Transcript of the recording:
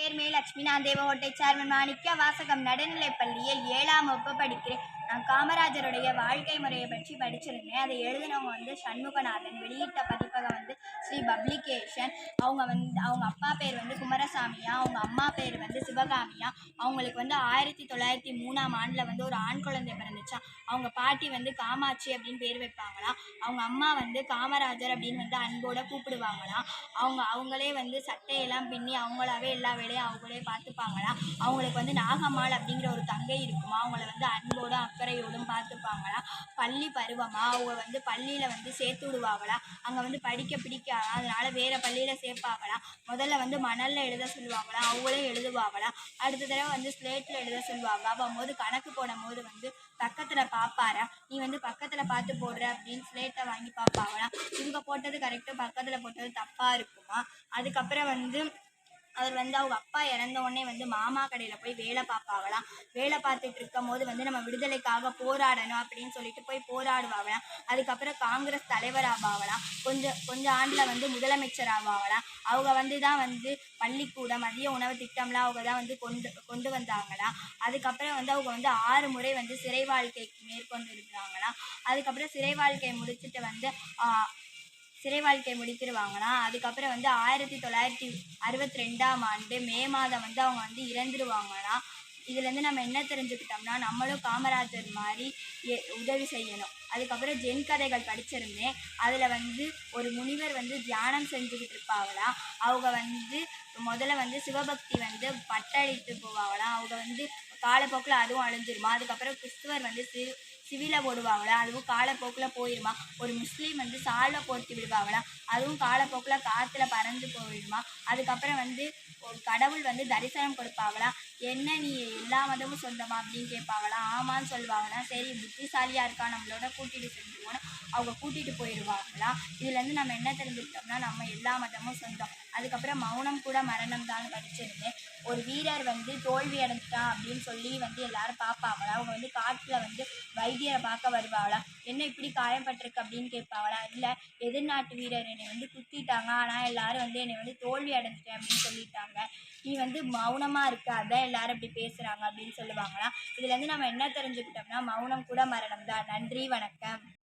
பேர் மேலட்சுமி. நான் தேவகோட்டை சேர்மன் மாணிக்க வாசகம் நடுநிலைப்பள்ளியில் 7ஆம் வகுப்பு படிக்கிறேன். நான் காமராஜருடைய வாழ்க்கை முறையை பற்றி படிச்சிருந்தேன். அதை எழுதினவங்க சண்முகநாதன். வெளியிட்ட பதிப்பகம் ஸ்ரீ பப்ளிகேஷன். அவங்க அப்பா பேர் குமாரசாமியா, அவங்க அம்மா பேர் சிவகாமியா. அவங்களுக்கு 1903ஆம் ஆண்டில் ஒரு ஆண் குழந்தை பிறந்துச்சாம். அவங்க பாட்டி காமாட்சி அப்படின்னு பேர் வைப்பாங்களாம். அவங்க அம்மா காமராஜர் அப்படின்னு அன்போட கூப்பிடுவாங்களாம். அவங்களே சட்டையெல்லாம் பின்னி அவங்களாவே எல்லா வேலையும் அவங்களே பார்த்துப்பாங்களாம். அவங்களுக்கு நாகம்மாள் அப்படிங்கிற ஒரு தங்கை இருக்குமா. அவங்கள அன்போடும் அக்கறையோடும் பார்த்துப்பாங்களாம். பள்ளி பருவமாக அவங்க பள்ளியில் சேர்த்து விடுவாங்களாம். அங்கே படிக்க பிடிக்காது, அதனால வேறு பள்ளியில் சேர்ப்பாங்களாம். முதல்ல மணலில் எழுத சொல்லுவாங்களாம், அவங்களே எழுதுவாங்களாம். அடுத்த தடவை ஸ்லேட்டில் எழுத சொல்லுவாங்க. அப்போது கணக்கு போடும்போது பக்கத்தில் பார்ப்பாரா, நீ பக்கத்தில் பார்த்து போடுற அப்படின்னு ஸ்லேட்டை வாங்கி பார்ப்பாங்களாம். இவங்க போட்டது கரெக்டாக, பக்கத்தில் போட்டது தப்பாக இருக்குமா. அதுக்கப்புறம் அவர் அவங்க அப்பா இறந்த உடனே மாமா கடையில் போய் வேலை பார்ப்பாங்களாம். வேலை பார்த்துட்டு இருக்கும் போது நம்ம விடுதலைக்காக போராடணும் அப்படின்னு சொல்லிட்டு போய் போராடுவாங்களாம். அதுக்கப்புறம் காங்கிரஸ் தலைவர் ஆவாங்களாம். கொஞ்சம் ஆண்டில் முதலமைச்சர் ஆவாங்களாம். அவங்க தான் பள்ளிக்கூடம் மதிய உணவு திட்டம்லாம் அவங்க தான் கொண்டு வந்தாங்களாம். அதுக்கப்புறம் அவங்க 6 முறை சிறை வாழ்க்கைக்கு மேற்கொண்டு இருக்கிறாங்களாம். அதுக்கப்புறம் சிறை வாழ்க்கையை முடிச்சிருவாங்களாம். அதுக்கப்புறம் 1962ஆம் ஆண்டு மே மாதம் அவங்க இறந்துருவாங்களாம். இதுலேருந்து நம்ம என்ன தெரிஞ்சுக்கிட்டோம்னா, நம்மளும் காமராஜர் மாதிரி உதவி செய்யணும். அதுக்கப்புறம் ஜென் கதைகள் படிச்சிருந்தேன். அதில் ஒரு முனிவர் தியானம் செஞ்சுக்கிட்டு இருப்பாங்களாம். அவங்க முதல்ல சிவபக்தி பட்டடித்து போவாங்களாம். அவங்க காலப்போக்கில் அதுவும் அழிஞ்சிருமா. அதுக்கப்புறம் கிறிஸ்துவர் சிவில போடுவாங்களா, அதுவும் காலப்போக்கில் போயிடுமா. ஒரு முஸ்லீம் சால்வை போட்டு விடுவாங்களாம், அதுவும் காலப்போக்கில் காற்றுல பறந்து போயிடுமா. அதுக்கப்புறம் ஒரு கடவுள் தரிசனம் கொடுப்பாங்களாம். என்ன நீ எல்லா மதமும் சொந்தமா அப்படின்னு கேட்பாங்களாம். ஆமான்னு சொல்லுவாங்களாம். சரி புத்திசாலியாக இருக்கா, நம்மளோட கூட்டிகிட்டு செஞ்சுருவோன்னு அவங்க கூட்டிகிட்டு போயிடுவாங்களாம். இதுலேருந்து நம்ம என்ன தெரிஞ்சுக்கிட்டோம்னா, நம்ம எல்லா மதமும் சொந்தம். அதுக்கப்புறம் மௌனம் கூட மரணம் தான் படிச்சிருந்தேன். ஒரு வீரர் தோல்வி அடைஞ்சிட்டான் அப்படின்னு சொல்லி எல்லாரும் பார்ப்பாங்களா. அவங்க காட்டில் வைத்தியரை பார்க்க வருவாங்களா. என்ன இப்படி காயப்பட்டிருக்கு அப்படின்னு கேட்பாங்களா. இல்லை, எதிர்நாட்டு வீரர் என்னை குத்திட்டாங்க, ஆனால் எல்லாரும் என்னை தோல்வி அடைஞ்சிட்டேன் அப்படின்னு சொல்லிட்டாங்க. நீ மௌனமாக இருக்க, அதான் எல்லாரும் இப்படி பேசுகிறாங்க அப்படின்னு சொல்லுவாங்களா. இதுலேருந்து நம்ம என்ன தெரிஞ்சுக்கிட்டோம்னா, மௌனம் கூட மரணம் தான். நன்றி, வணக்கம்.